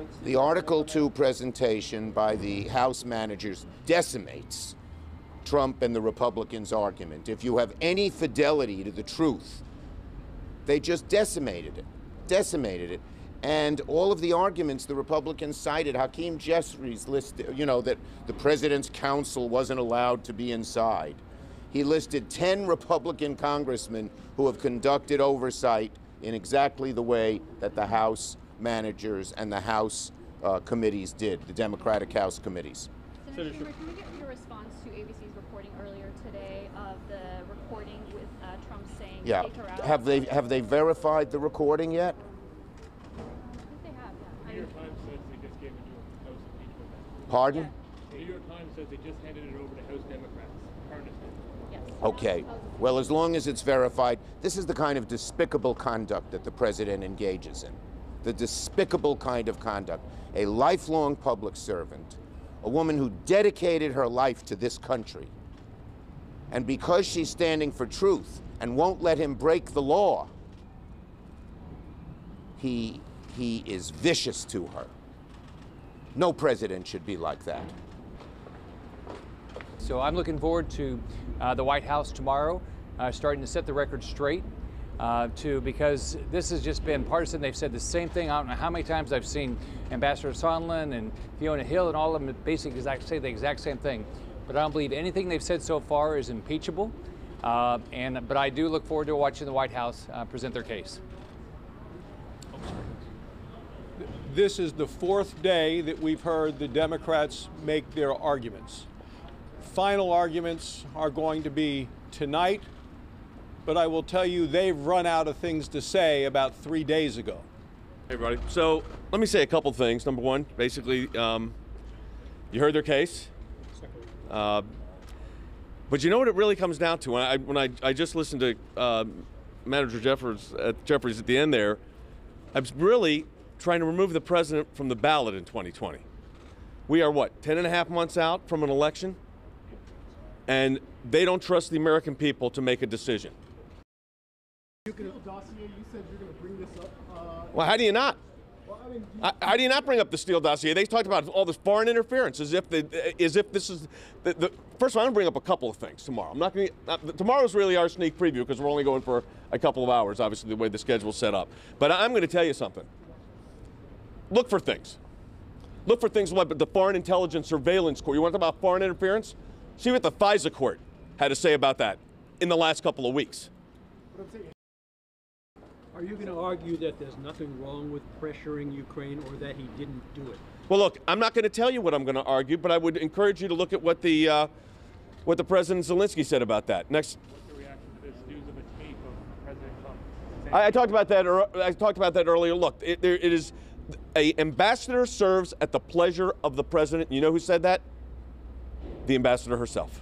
points? The Article 2 presentation by the House managers decimates Trump and the Republicans' argument. If you have any fidelity to the truth, they just decimated it. And all of the arguments the Republicans cited, Hakeem Jeffries listed, that the president's counsel wasn't allowed to be inside. He listed 10 Republican congressmen who have conducted oversight in exactly the way that the House managers and the House committees did, the Democratic House committees. Senator Schumer, can we get your response to ABC's reporting earlier today of the recording with Trump saying, yeah. take her out? Have they verified the recording yet? I think they have, yeah. New York Times says they just gave it to House impeachment. Pardon? Yeah. New York Times says they just handed it over to House Democrats. Yes. Okay. Well, as long as it's verified, this is the kind of despicable conduct that the president engages in. The despicable kind of conduct. A lifelong public servant, a woman who dedicated her life to this country. And because she's standing for truth and won't let him break the law, he is vicious to her. No president should be like that. So I'm looking forward to the White House tomorrow, starting to set the record straight, because this has just been partisan. They've said the same thing. I don't know how many times I've seen Ambassador Sondland and Fiona Hill and all of them basically say the exact same thing. But I don't believe anything they've said so far is impeachable. But I do look forward to watching the White House present their case. This is the fourth day that we've heard the Democrats make their arguments. Final arguments are going to be tonight, but I will tell you they've run out of things to say about 3 days ago. Hey, everybody. So let me say a couple things. Number one, basically, you heard their case. But you know what it really comes down to? When I just listened to Manager Jeffries at the end there, I was really trying to remove the president from the ballot in 2020. We are, what, 10 and a half months out from an election? And they don't trust the American people to make a decision. Dossier, you said you're going to bring this up. Well, how do you not? Well, I mean, How do you not bring up the Steele dossier? They talked about all this foreign interference as if this is the first of all, I'm going to bring up a couple of things tomorrow. I'm not going to. Tomorrow's really our sneak preview because we're only going for a couple of hours, obviously the way the schedule's set up. But I'm going to tell you something. Look for things. Look for things like the Foreign Intelligence Surveillance Court. You want to talk about foreign interference? See what the FISA court had to say about that in the last couple of weeks. Are you going to argue that there's nothing wrong with pressuring Ukraine or that he didn't do it? Well, look, I'm not going to tell you what I'm going to argue, but I would encourage you to look at what the President Zelensky said about that. Next. What's your reaction to this news of a tape of President Trump? I talked about that. I talked about that earlier. Look, it is an ambassador serves at the pleasure of the president. You know who said that? The ambassador herself.